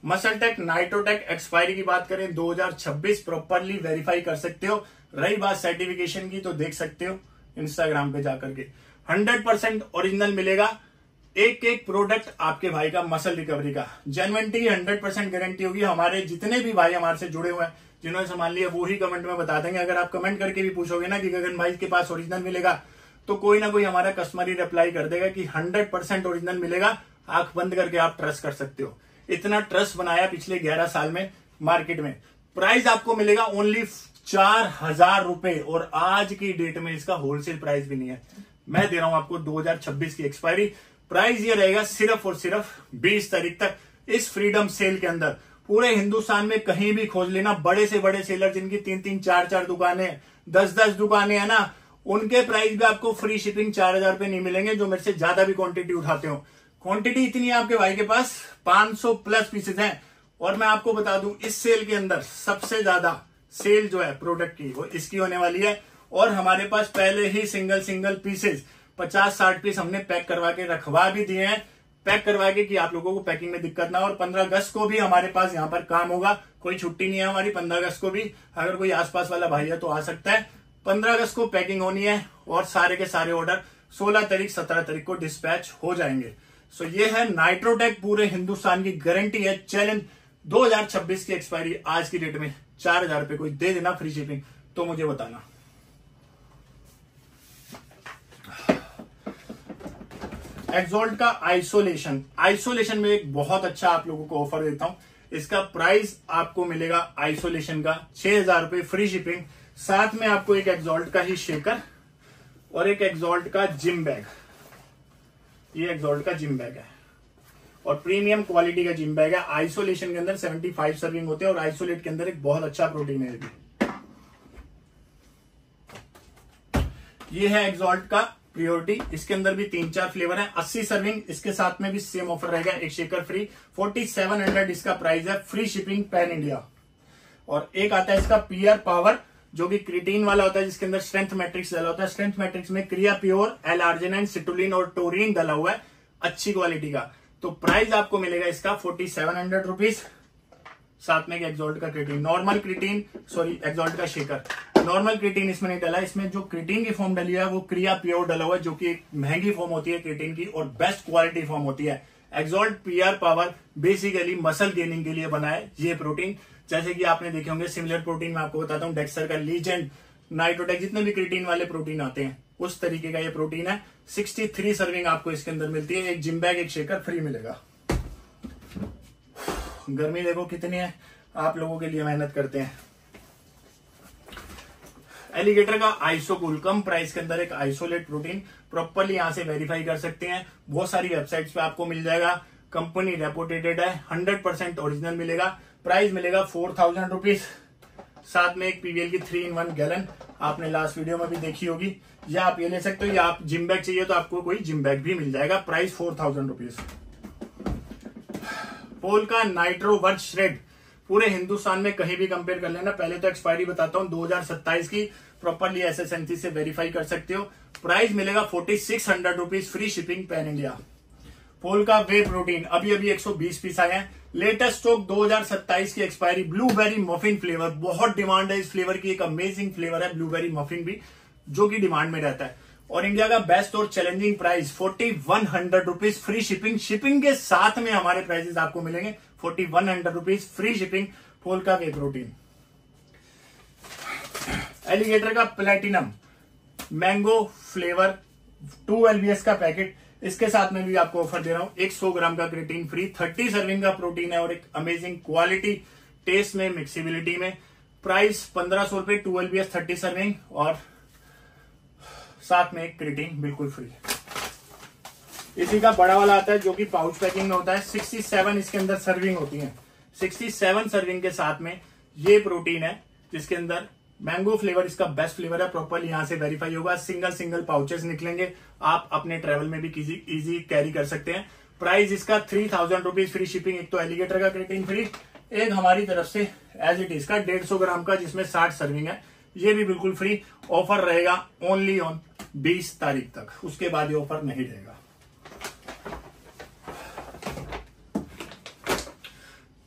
मसलटेक नाइट्रोटेक, एक्सपायरी की बात करें 2026, प्रॉपरली वेरीफाई कर सकते हो। रही बात सर्टिफिकेशन की तो देख सकते हो इंस्टाग्राम पे जाकर के। 100% ओरिजिनल मिलेगा एक एक प्रोडक्ट आपके भाई का मसल रिकवरी का। जेन्युइनिटी 100% गारंटी होगी। हमारे जितने भी भाई हमारे से जुड़े हुए हैं, जिन्होंने संभाल लिया, वो ही कमेंट में बता देंगे। अगर आप कमेंट करके भी पूछोगे ना कि गगन भाई के पास ओरिजिनल मिलेगा, तो कोई ना कोई हमारा कस्टमर ही रिप्लाई कर देगा कि 100% ओरिजिनल मिलेगा। आंख बंद करके आप ट्रस्ट कर सकते हो। इतना ट्रस्ट बनाया पिछले 11 साल में मार्केट में। प्राइस आपको मिलेगा ओनली 4000 रुपए और आज की डेट में इसका होलसेल प्राइस भी नहीं है। मैं दे रहा हूं आपको 2026 की एक्सपायरी। प्राइस ये रहेगा सिर्फ और सिर्फ 20 तारीख तक इस फ्रीडम सेल के अंदर। पूरे हिंदुस्तान में कहीं भी खोज लेना, बड़े से बड़े सेलर जिनकी 3-3, 4-4 दुकानें, 10-10 दुकानें है ना, उनके प्राइस भी आपको फ्री शिपिंग 4000 रुपए नहीं मिलेंगे, जो मेरे से ज्यादा भी क्वांटिटी उठाते हो। क्वांटिटी इतनी है आपके भाई के पास, 500+ पीसेज हैं। और मैं आपको बता दूं, इस सेल के अंदर सबसे ज्यादा सेल जो है प्रोडक्ट की, वो इसकी होने वाली है। और हमारे पास पहले ही सिंगल पीसेज 50-60 पीस हमने पैक करवा के रखवा भी दिए हैं, पैक करवा के कि आप लोगों को पैकिंग में दिक्कत ना हो। और 15 अगस्त को भी हमारे पास यहाँ पर काम होगा, कोई छुट्टी नहीं है हमारी। 15 अगस्त को भी अगर कोई आसपास वाला भाई है तो आ सकता है। 15 अगस्त को पैकिंग होनी है और सारे के सारे ऑर्डर 16 तारीख 17 तारीख को डिस्पैच हो जाएंगे। सो ये है नाइट्रोटेक, पूरे हिंदुस्तान की गारंटी है। चैलेंज 2026 की एक्सपायरी आज की डेट में 4000 रुपए कोई दे देना फ्री शिपिंग, तो मुझे बताना। एक्सोल्ट का आइसोलेशन में एक बहुत अच्छा आप लोगों को ऑफर देता हूं। इसका प्राइस आपको मिलेगा आइसोलेशन का 6,000 रुपए फ्री शिपिंग। साथ में आपको एक एक्सॉल्ट का ही शेकर और एक एक्सॉल्ट का जिम बैग, ये एक्सॉल्ट का जिम बैग है और प्रीमियम क्वालिटी का जिम बैग है। आइसोलेशन के अंदर 75 सर्विंग होते हैं और आइसोलेट के अंदर एक बहुत अच्छा प्रोटीन है। ये है एक्सॉल्ट का प्रियोरिटी, इसके अंदर भी 3-4 फ्लेवर है, 80 सर्विंग। इसके साथ में भी सेम ऑफर रहेगा, एक शेकर फ्री। 4700 इसका प्राइस है, फ्री शिपिंग पैन इंडिया। और एक आता है इसका पीआर पावर, जो कि क्रिटीन वाला होता है, जिसके अंदर स्ट्रेंथ मैट्रिक्स डाला होता है। स्ट्रेंथ मैट्रिक्स में क्रिया प्योर, एल-आर्जिनिन, सिटुलिन और टोरिन डाला हुआ है, अच्छी क्वालिटी का। तो प्राइस आपको मिलेगा इसका 4700 रुपीज। साथ में एक्सॉल्ट का creatine, normal creatine, sorry exalt का शेकर। नॉर्मल क्रिटीन इसमें नहीं डला, इसमें जो क्रिटीन की फॉर्म डली है वो क्रिया प्योर डला हुआ है, जो कि एक महंगी फॉर्म होती है क्रिटीन की और बेस्ट क्वालिटी फॉर्म होती है। Exalt PR power basically muscle gaining के लिए बना है ये प्रोटीन। जैसे कि आपने देखे होंगे सिमिलर प्रोटीन, मैं आपको बताता हूं, डेक्सर का, लीजेंड, नाइट्रोटेक, जितने भी क्रिटीन वाले प्रोटीन आते हैं उस तरीके का ये प्रोटीन है। 63 सर्विंग आपको इसके अंदर मिलती है, एक जिम बैग, एक शेकर फ्री मिलेगा। गर्मी देखो कितनी है, आप लोगों के लिए मेहनत करते हैं। एलिगेटर का आइसोकूल, कम प्राइस के अंदर एक आइसोलेट प्रोटीन, प्रॉपरली यहां से वेरीफाई कर सकते हैं, बहुत सारी वेबसाइट्स पे आपको मिल जाएगा, कंपनी रेपुटेटेड है, 100% ओरिजिनल मिलेगा। प्राइस मिलेगा 4000 रुपीज। साथ में एक पीवीएल की 3-in-1 गैलन, आपने लास्ट वीडियो में भी देखी होगी, या आप ये ले सकते हो, या आप जिम बैग चाहिए तो आपको कोई जिम बैग भी मिल जाएगा। Price 4000 rupees. पोल का नाइट्रो वर्च श्रेड, पूरे हिंदुस्तान में कहीं भी कंपेयर कर लेना। पहले तो एक्सपायरी बताता हूं 2027 की, प्रॉपरली एसएसएनसी से वेरीफाई कर सकते हो। प्राइस मिलेगा 4600 rupees, free shipping pan India. पोल का वे प्रोटीन, अभी 120 पीस आए हैं, लेटेस्ट स्टॉक 2027 की एक्सपायरी। ब्लूबेरी मफिन फ्लेवर, बहुत डिमांड है इस फ्लेवर की, एक अमेजिंग फ्लेवर है ब्लूबेरी मफिन भी, जो कि डिमांड में रहता है। और इंडिया का बेस्ट और challenging price 4100 rupees, free shipping. Shipping के साथ में हमारे प्राइसेस आपको मिलेंगे 4100 रुपीज, फ्री शिपिंग। पोल का वे प्रोटीन। एलिगेटर का प्लेटिनम मैंगो फ्लेवर 2 LBS का पैकेट, इसके साथ में भी आपको ऑफर दे रहा हूं, 100 ग्राम का क्रिएटिन फ्री, 30 सर्विंग का प्रोटीन है और एक अमेजिंग क्वालिटी, टेस्ट में, मिक्सिबिलिटी में। प्राइस 1500 रुपए, 2 LBS 30 सर्विंग और साथ में एक क्रिएटिन बिल्कुल फ्री। इसी का बड़ा वाला आता है जो कि पाउच पैकिंग में होता है, 67 इसके अंदर सर्विंग होती है। 67 सर्विंग के साथ में ये प्रोटीन है, जिसके अंदर मैंगो फ्लेवर इसका बेस्ट फ्लेवर है, प्रॉपरली यहां से वेरीफाई होगा। सिंगल पाउचेस निकलेंगे, आप अपने ट्रेवल में भी इजी कैरी कर सकते हैं। प्राइस इसका 3000 रुपीज, फ्री शिपिंग। एक तो एलिगेटर का क्रिएटिन फ्री, एक हमारी तरफ से एज इट इज का 150 ग्राम का, जिसमें 60 सर्विंग है, ये भी बिल्कुल फ्री। ऑफर रहेगा ओनली ऑन 20 तारीख तक, उसके बाद ये ऑफर नहीं रहेगा।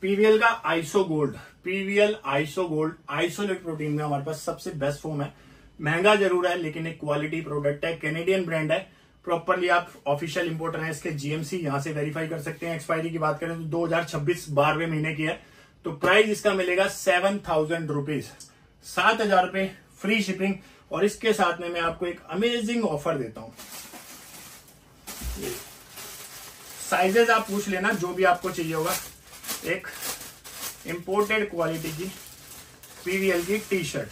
पीवीएल का iso gold, PVL iso gold isolate protein में हमारे पास सबसे बेस्ट फॉर्म है। महंगा जरूर है लेकिन एक क्वालिटी प्रोडक्ट है, कैनेडियन ब्रांड है, प्रॉपरली आप ऑफिशियल इंपोर्टर हैं इसके, जीएमसी यहां से वेरीफाई कर सकते हैं। एक्सपायरी की बात करें तो 2026 12वें महीने की है। तो प्राइस इसका मिलेगा 7000 रुपीज, 7000 रुपए, फ्री शिपिंग। और इसके साथ में मैं आपको एक अमेजिंग ऑफर देता हूं। साइजेस आप पूछ लेना जो भी आपको चाहिए होगा। एक इंपोर्टेड क्वालिटी की पीवीएल की टी शर्ट,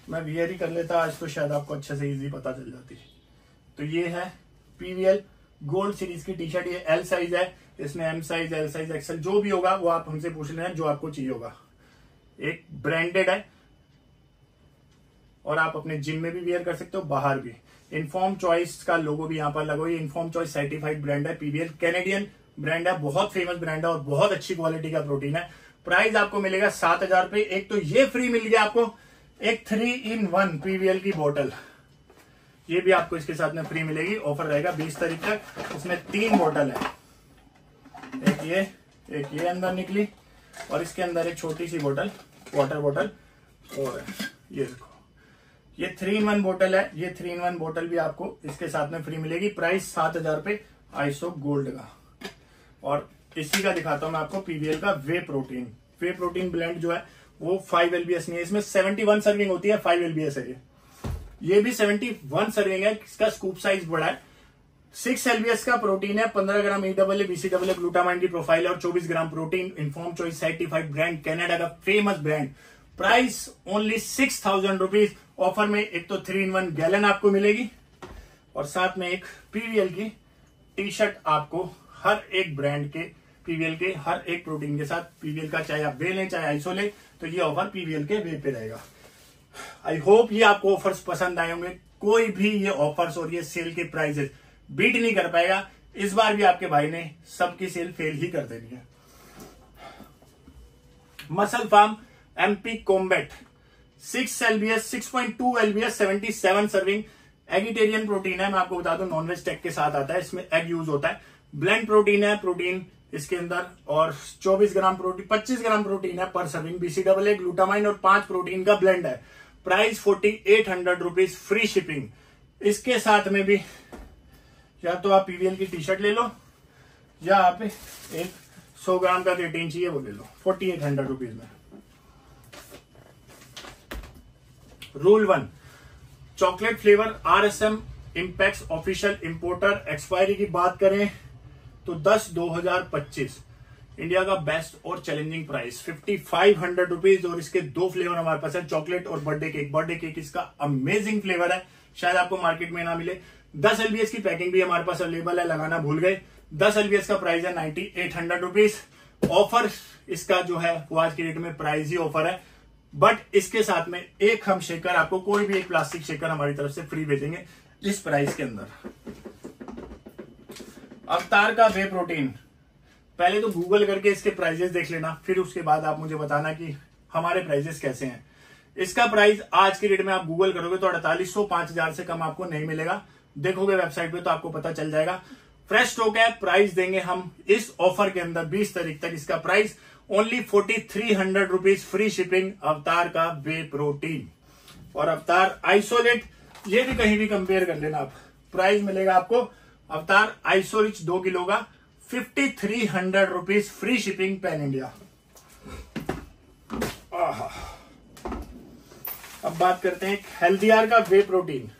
मैं वियर ही कर लेता आज तो शायद आपको अच्छे से इजी पता चल जाती। तो ये है पीवीएल गोल्ड सीरीज की टी शर्ट, ये एल साइज है, इसमें M size, L size, XL जो भी होगा वो आप हमसे पूछ लेना जो आपको चाहिए होगा। एक ब्रांडेड है और आप अपने जिम में भी वियर कर सकते हो, बाहर भी। इनफॉर्म चॉइस का लोगो भी यहाँ पर लगा हुआ है, इनफॉर्म चॉइस सर्टिफाइड ब्रांड है, पीवीएल कैनेडियन ब्रांड है, बहुत फेमस ब्रांड है और बहुत अच्छी क्वालिटी का प्रोटीन है। प्राइस आपको मिलेगा 7000 रुपए। एक तो ये फ्री मिल गया आपको, एक 3-in-1 पीवीएल की बोतल, ये भी आपको इसके साथ में फ्री मिलेगी। ऑफर रहेगा 20 तारीख तक। इसमें 3 बोतल है, एक ये अंदर निकली और इसके अंदर एक छोटी सी बोतल, वाटर बोतल, और ये देखो ये 3-in-1 बोतल है। ये 3-in-1 बोतल भी आपको इसके साथ में फ्री मिलेगी। प्राइस 7000 रुपए आइसो गोल्ड का। और इसी का दिखाता हूं मैं आपको पीवीएल का वे प्रोटीन। वे प्रोटीन ब्लेंड जो है वो 5 LBS नहीं है, इसमें 71 सर्विंग होती है, 5 LBS है ये भी 71 सर्विंग है। इसका स्कूप साइज बड़ा है, 6 LBS का प्रोटीन है, 15 ग्राम EAA BCAA ग्लूटामाइन की प्रोफाइल और 24 gram protein, inform choice certified brand, Canada का famous brand. Price only 6000 rupees. Offer में एक तो 3-in-1 गैलन आपको मिलेगी और साथ में एक PVL की टी शर्ट आपको हर एक ब्रांड के PVL के हर एक प्रोटीन के साथ, PVL का चाहे आप वे लें चाहे आइसो लें, तो ये ऑफर PVL के वे पे रहेगा। आई होप ये आपको ऑफर्स पसंद आए होंगे। कोई भी ये ऑफर्स और ये सेल के प्राइजेस बीट नहीं कर पाएगा। इस बार भी आपके भाई ने सबकी सेल फेल ही कर देनी है। MusclePharm MP combat 6 LBS 6.2 LBS 77 serving eggetarian protein है। मैं आपको बता दूं नॉनवेज टेक के साथ आता है, इसमें एग यूज होता है। ब्लेंड प्रोटीन है, प्रोटीन इसके अंदर और 24 ग्राम प्रोटीन 25 ग्राम प्रोटीन है पर सर्विंग, BCAA ग्लूटामाइन और 5 प्रोटीन का ब्लेंड है। Price 4800 rupees, free shipping. इसके साथ में भी या तो आप PVL की टी शर्ट ले लो या आप एक 100 ग्राम का क्रिएटिन चाहिए वो ले लो 4800 रुपीज में। Rule 1, chocolate flavour RSM Impex official importer. Expiry की बात करें तो 10/2025। इंडिया का बेस्ट और चैलेंजिंग प्राइस 5500 रुपीज और इसके 2 फ्लेवर हमारे पास है, चॉकलेट और बर्थडे केक। बर्थडे केक इसका अमेजिंग फ्लेवर है, शायद आपको मार्केट में ना मिले। 10 LBS की पैकिंग भी हमारे पास अवेलेबल है, लगाना भूल गए। 10 LBS का प्राइस है 9800 रुपीज। ऑफर इसका जो है वो आज की डेट में प्राइस ही ऑफर है, बट इसके साथ में एक हम शेकर आपको कोई भी एक प्लास्टिक शेकर हमारी तरफ से फ्री भेजेंगे इस प्राइस के अंदर। अवतार का वे प्रोटीन, पहले तो गूगल करके इसके प्राइजेस देख लेना, फिर उसके बाद आप मुझे बताना कि हमारे प्राइजेस कैसे हैं। इसका प्राइस आज की डेट में आप गूगल करोगे तो 4800 5000 से कम आपको नहीं मिलेगा। देखोगे वेबसाइट पे तो आपको पता चल जाएगा। फ्रेश स्टॉक है, प्राइस देंगे हम इस ऑफर के अंदर 20 तारीख तक। इसका price only 4300 rupees, free shipping. अवतार का वे प्रोटीन और अवतार आइसोलेट, ये भी कहीं भी कंपेयर कर लेना आप। प्राइस मिलेगा आपको अवतार आइसोरिच 2 किलो का 5300 rupees, free shipping pan India. अब बात करते हैं हेल्दीआर का वे प्रोटीन।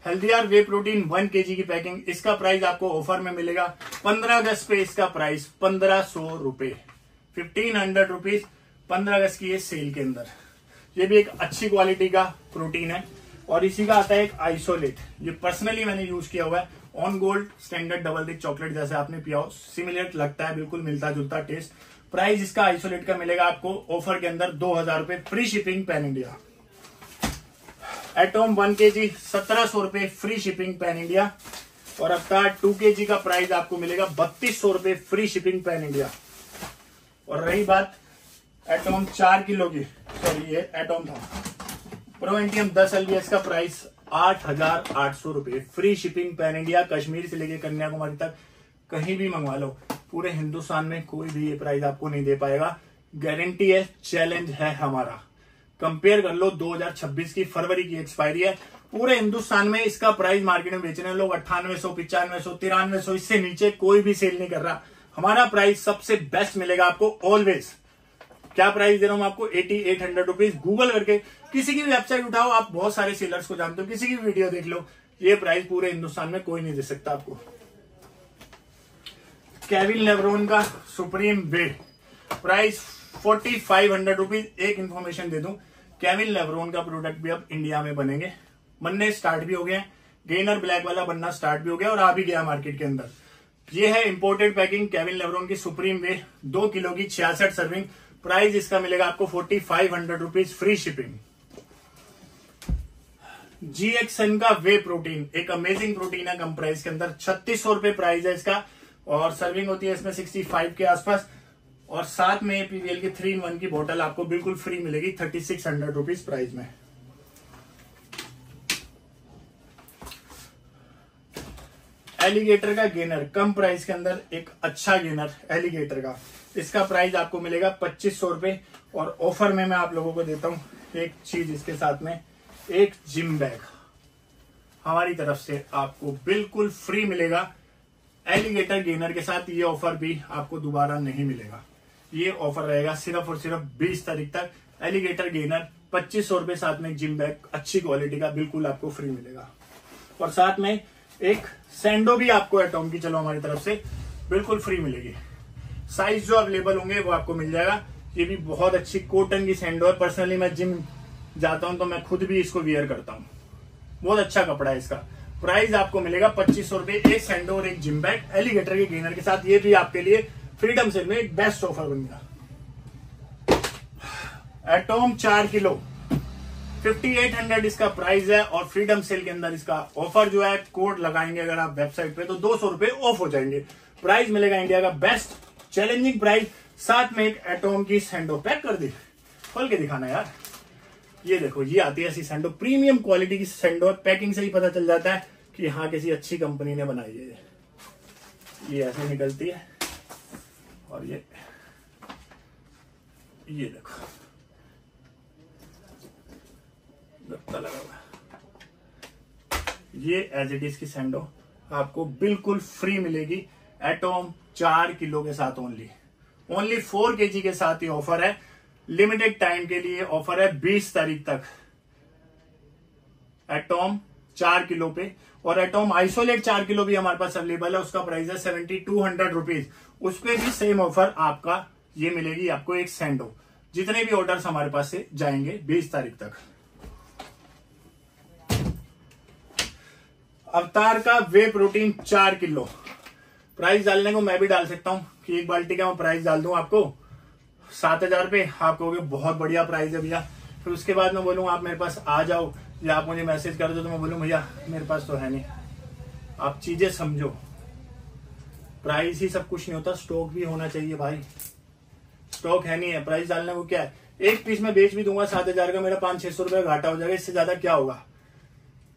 हेल्दीआर वे प्रोटीन 1 kg की पैकिंग, इसका प्राइस आपको ऑफर में मिलेगा 15 अगस्त पे। इसका प्राइस 1500 रुपए, 1500 रुपीज 15 अगस्त की ये सेल के अंदर। ये भी एक अच्छी क्वालिटी का प्रोटीन है और इसी का आता है एक आइसोलेट। ये पर्सनली मैंने यूज किया हुआ है, on gold standard double thick chocolate जैसे आपने पिया हो, सिमिलर लगता है, बिल्कुल मिलता जुलता टेस्ट। प्राइस इसका आइसोलेट का मिलेगा आपको ऑफर के अंदर 2000 रुपए, free shipping pan India. Atom 1 kg 1700 रुपए, फ्री शिपिंग पैन इंडिया। और अवतार 2 kg का प्राइस आपको मिलेगा 3200 रुपए, फ्री शिपिंग पैन इंडिया। और रही बात एटॉम 4 किलो की, सॉरी ये एटॉम था, प्रो एंटियम 10 LBS का प्राइस 8800 रुपए, free shipping pan India. Kashmir से लेके कन्याकुमारी तक कहीं भी मंगवा लो, पूरे हिंदुस्तान में कोई भी ये प्राइस आपको नहीं दे पाएगा। गारंटी है, चैलेंज है हमारा। कंपेयर कर लो, 2026 की फरवरी की एक्सपायरी है। पूरे हिंदुस्तान में इसका प्राइस मार्केट में बेच रहे हैं लोग 9800 9500 9300, इससे नीचे कोई भी सेल नहीं कर रहा। हमारा प्राइस सबसे बेस्ट मिलेगा आपको ऑलवेज। क्या प्राइस दे रहा हूं आपको 8800 रुपीज। गूगल करके किसी की भी वेबसाइट उठाओ, आप बहुत सारे सेलर्स को जानते हो, किसी की भी वीडियो देख लो, ये प्राइस पूरे हिंदुस्तान में कोई नहीं दे सकता आपको। केविन लेब्रोन का सुप्रीम वे, प्राइस 4500 रुपीज। एक इंफॉर्मेशन दे दूं, केविन लेब्रोन का प्रोडक्ट भी अब इंडिया में बनेंगे, बनने स्टार्ट भी हो गए हैं। गेनर ब्लैक वाला बनना स्टार्ट भी हो गया और आ भी गया मार्केट के अंदर। ये है इंपोर्टेड पैकिंग केविन लेब्रोन की सुप्रीम वे 2 किलो की 66 सर्विंग। प्राइस इसका मिलेगा आपको 4500 रुपीज, फ्री शिपिंग। GXN का वे प्रोटीन, एक अमेजिंग प्रोटीन है कम प्राइस के अंदर, 3600 रुपए प्राइस है इसका और सर्विंग होती है इसमें 65 के आसपास। और साथ में PVL की 3-in-1 की बोतल आपको बिल्कुल फ्री मिलेगी 3600 रुपीज प्राइस में। एलिगेटर का गेनर कम प्राइस के अंदर, एक अच्छा गेनर एलिगेटर का, इसका प्राइस आपको मिलेगा 2500 रुपए। और ऑफर में मैं आप लोगों को देता हूं एक चीज, इसके साथ में एक जिम बैग हमारी तरफ से आपको बिल्कुल फ्री मिलेगा एलिगेटर गेनर के साथ। ये ऑफर भी आपको दोबारा नहीं मिलेगा, ये ऑफर रहेगा सिर्फ और सिर्फ 20 तारीख तक। एलिगेटर गेनर 2500 रुपए, साथ में जिम बैग अच्छी क्वालिटी का बिल्कुल आपको फ्री मिलेगा। और साथ में एक सैंडो भी आपको एटॉम की चलो हमारी तरफ से बिल्कुल फ्री मिलेगी। साइज जो अवेलेबल होंगे वो आपको मिल जाएगा। ये भी बहुत अच्छी कॉटन की सैंडो है। पर्सनली मैं जिम जाता हूं तो मैं खुद भी इसको वियर करता हूं। बहुत अच्छा कपड़ा है इसका। प्राइस आपको मिलेगा 2500 रुपए, एक सैंडो और एक जिम बैग एलिगेटर के गेनर के साथ। ये भी आपके लिए फ्रीडम सेल में एक बेस्ट ऑफर बन गया। एटॉम 4 किलो 5800 इसका प्राइस है और फ्रीडम सेल के अंदर इसका ऑफर जो है, कोड लगाएंगे अगर आप वेबसाइट पे तो 200 रुपए ऑफ हो जाएंगे। प्राइस मिलेगा इंडिया का बेस्ट चैलेंजिंग प्राइस, साथ में एक एटॉम की सैंडो। पैक कर दी, खोल के दिखाना यार। ये देखो, ये आती है ऐसी सैंडो, प्रीमियम क्वालिटी की सैंडो है। पैकिंग से ही पता चल जाता है कि हाँ किसी अच्छी कंपनी ने बनाई है। ये ऐसे निकलती है और ये देखो गत्ता लगा हुआ। ये एज इट इज की सैंडो आपको बिल्कुल फ्री मिलेगी एटॉम 4 किलो के साथ। ओनली 4 kg के साथ ये ऑफर है। लिमिटेड टाइम के लिए ऑफर है 20 तारीख तक एटॉम 4 किलो पे। और एटॉम आइसोलेट 4 किलो भी हमारे पास अवेलेबल है, उसका प्राइस है 7200 रुपीज। उस पर भी सेम ऑफर आपका ये मिलेगी आपको एक सैंडो। जितने भी ऑर्डर्स हमारे पास से जाएंगे 20 तारीख तक। अवतार का वे प्रोटीन 4 किलो, प्राइस डालने को मैं भी डाल सकता हूं कि एक बाल्टी का मैं प्राइस डाल दूं आपको 7000 रुपए। आप कहोगे बहुत बढ़िया प्राइस है भैया। फिर उसके बाद मैं बोलूंगा आप मेरे पास आ जाओ या आप मुझे मैसेज कर दो, तो मैं बोलूं भैया मेरे पास तो है नहीं। आप चीजें समझो, प्राइस ही सब कुछ नहीं होता, स्टॉक भी होना चाहिए भाई। स्टॉक है नहीं है, प्राइस डालने को क्या है। एक पीस में बेच भी दूंगा 7000 का, मेरा 500-600 रुपए घाटा हो जाएगा। इससे ज्यादा क्या होगा।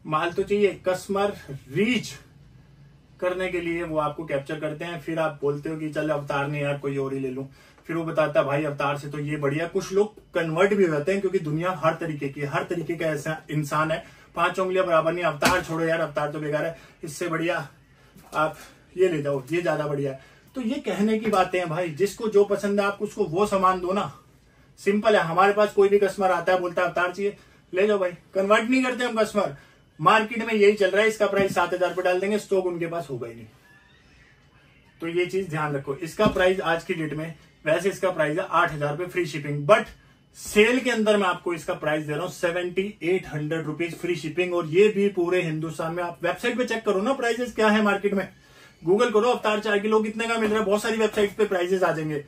माल तो चाहिए। कस्टमर रीच करने के लिए वो आपको कैप्चर करते हैं। फिर आप बोलते हो कि चल अवतार नहीं यार कोई और ही ले लूं। फिर वो बताता है भाई अवतार से तो ये बढ़िया। कुछ लोग कन्वर्ट भी हो जाते हैं क्योंकि दुनिया हर तरीके की, हर तरीके का ऐसा इंसान है। 5 उंगलियां बराबर नहीं। अवतार छोड़ो यार, अवतार तो बेकार है, इससे बढ़िया आप ये ले जाओ, ये ज्यादा बढ़िया है। तो ये कहने की बातें हैं भाई। जिसको जो पसंद है आप उसको वो सामान दो ना। सिंपल है। हमारे पास कोई भी कस्टमर आता है बोलता है अवतार चाहिए, ले जाओ भाई। कन्वर्ट नहीं करते हम कस्टमर। मार्केट में यही चल रहा है, इसका प्राइस 7000 रुपए डाल देंगे, स्टॉक उनके पास होगा ही नहीं। तो ये चीज ध्यान रखो। इसका प्राइस आज की डेट में वैसे इसका प्राइस है 8000 रुपए फ्री शिपिंग, बट सेल के अंदर मैं आपको इसका प्राइस दे रहा हूं 7800 रुपीज फ्री शिपिंग। और ये भी पूरे हिंदुस्तान में। आप वेबसाइट पे चेक करो ना प्राइसेस क्या है मार्केट में। गूगल करो अवतार 4 किलो कितने का मिल रहा है, बहुत सारी वेबसाइट पे प्राइसेस आ जाएंगे।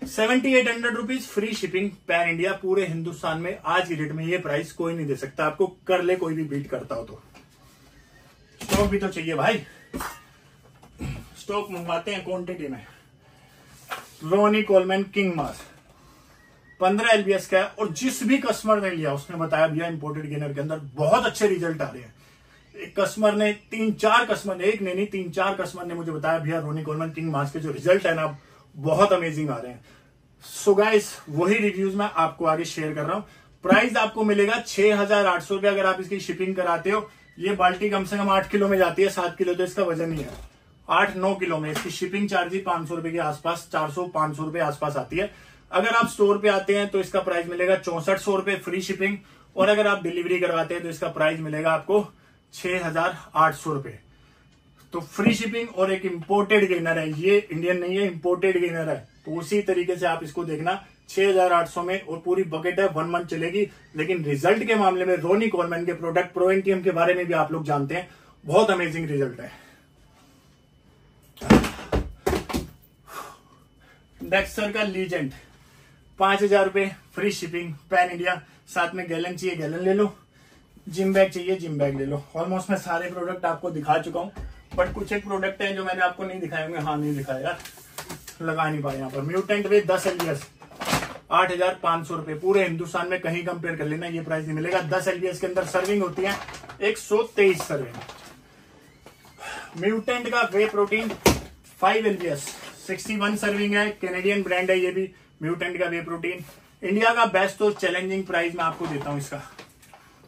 7800 rupees free shipping pan India पूरे हिंदुस्तान में। आज की डेट में ये प्राइस कोई नहीं दे सकता आपको, कर ले कोई भी बीट करता हो तो। स्टॉक भी तो चाहिए भाई, स्टॉक मंगवाते हैं क्वांटिटी में। रोनी कोलमैन किंग मास 15 LBS का है। और जिस भी कस्टमर ने लिया उसने बताया भैया इंपोर्टेड गेनर के अंदर बहुत अच्छे रिजल्ट आ रहे हैं। एक कस्टमर ने 3-4 कस्टमर ने, एक ने नहीं 3-4 कस्टमर ने मुझे बताया भैया रोनी कोलमैन किंग मास के जो रिजल्ट है ना बहुत अमेजिंग आ रहे हैं। सो गाइस वही रिव्यूज मैं आपको आगे शेयर कर रहा हूं। प्राइस आपको मिलेगा 6800 रुपए अगर आप इसकी शिपिंग कराते हो। ये बाल्टी कम से कम 8 किलो में जाती है, 7 किलो तो इसका वजन ही है। 8-9 किलो में इसकी शिपिंग चार्ज ही 500 रुपए के आसपास, 400-500 रुपए आसपास आती है। अगर आप स्टोर पे आते हैं तो इसका प्राइस मिलेगा 6400 रुपए फ्री शिपिंग। और अगर आप डिलीवरी करवाते हैं तो इसका प्राइस मिलेगा आपको 6800 रुपए। तो फ्री शिपिंग और एक इंपोर्टेड गेनर है, ये इंडियन नहीं है, इंपोर्टेड गेनर है। तो उसी तरीके से आप इसको देखना 6800 में। और पूरी बकेट है, 1 मंथ चलेगी। लेकिन रिजल्ट के मामले में रोनी कोलमैन के प्रोडक्ट प्रोएंटियम के बारे में भी आप लोग जानते हैं, बहुत अमेजिंग रिजल्ट है। डेक्सटर का लीजेंड 5000 रुपए फ्री शिपिंग पैन इंडिया। साथ में गैलन चाहिए गैलन ले लो, जिम बैग चाहिए जिम बैग ले लो। ऑलमोस्ट मैं सारे प्रोडक्ट आपको दिखा चुका हूं, बट कुछ एक प्रोडक्ट है जो मैंने आपको नहीं दिखाए होंगे। हाँ नहीं दिखाया यार, लगा नहीं पाया यहाँ पर। म्यूटेंट वे 10 LBS 8500 रुपए। पूरे हिंदुस्तान में कहीं कंपेयर कर लेना ये प्राइस नहीं मिलेगा। 10 LBS के अंदर सर्विंग होती है 123 सर्विंग। म्यूटेंट का वे प्रोटीन 5 LBS 61 सर्विंग है। कैनेडियन ब्रांड है ये भी म्यूटेंट का वे प्रोटीन। इंडिया का बेस्ट और चैलेंजिंग प्राइस मैं आपको देता हूं। इसका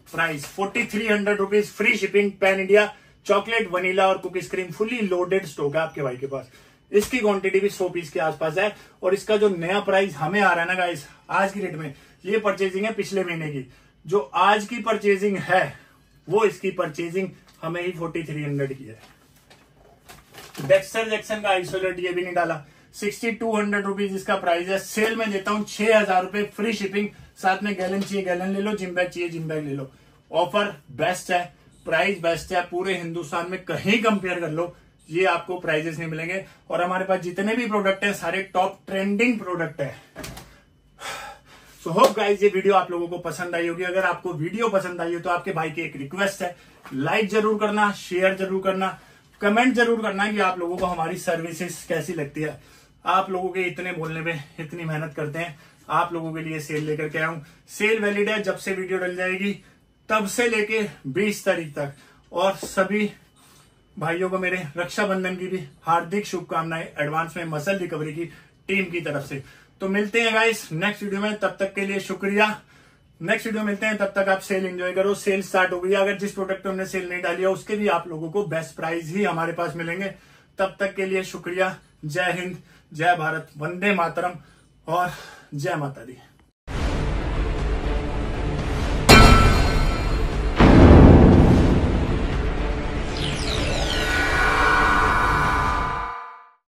price 4300 rupees free shipping pan India. Chocolate vanilla और cookies cream fully loaded stock है आपके भाई के पास। इसकी क्वांटिटी भी 100 पीस के आसपास है। और इसका जो नया प्राइस हमें आ रहा है ना गाइस आज की डेट में, ये परचेजिंग है पिछले महीने की। जो आज की परचेजिंग है वो इसकी परचेजिंग हमें ही 4300 की है। डेक्सटर जैक्सन का आइसोलेट ये भी नहीं डाला, 6200 रुपीज इसका प्राइस है। सेल में देता हूं 6000 रुपए, फ्री शिपिंग, साथ में गैलन चाहिए गैलन ले लो, जिम बैग चाहिए जिम बैग ले लो। ऑफर बेस्ट है, प्राइस बेस्ट है, पूरे हिंदुस्तान में कहीं कंपेयर कर लो ये आपको प्राइजेस नहीं मिलेंगे। और हमारे पास जितने भी प्रोडक्ट है सारे टॉप ट्रेंडिंग प्रोडक्ट है। सो होप गाइस ये वीडियो आप लोगों को पसंद आई होगी। अगर आपको वीडियो पसंद आई हो तो आपके भाई की एक रिक्वेस्ट है, लाइक जरूर करना, शेयर जरूर करना, कमेंट जरूर करना कि आप लोगों को हमारी सर्विसेज कैसी लगती है। आप लोगों के इतने बोलने में इतनी मेहनत करते हैं, आप लोगों के लिए सेल लेकर के आया हूं। सेल वैलिड है जब से वीडियो डल जाएगी तब से लेके 20 तारीख तक। और सभी भाइयों को मेरे रक्षाबंधन की भी हार्दिक शुभकामनाएं एडवांस में मसल रिकवरी की टीम की तरफ से। तो मिलते हैं गाइस नेक्स्ट वीडियो में, तब तक के लिए शुक्रिया। नेक्स्ट वीडियो मिलते हैं, तब तक आप सेल एंजॉय करो। सेल स्टार्ट हो गई है, अगर जिस प्रोडक्ट पे हमने सेल नहीं डाली है उसके भी आप लोगों को बेस्ट प्राइस ही हमारे पास मिलेंगे। तब तक के लिए शुक्रिया। जय हिंद, जय भारत, वंदे मातरम और जय माता दी।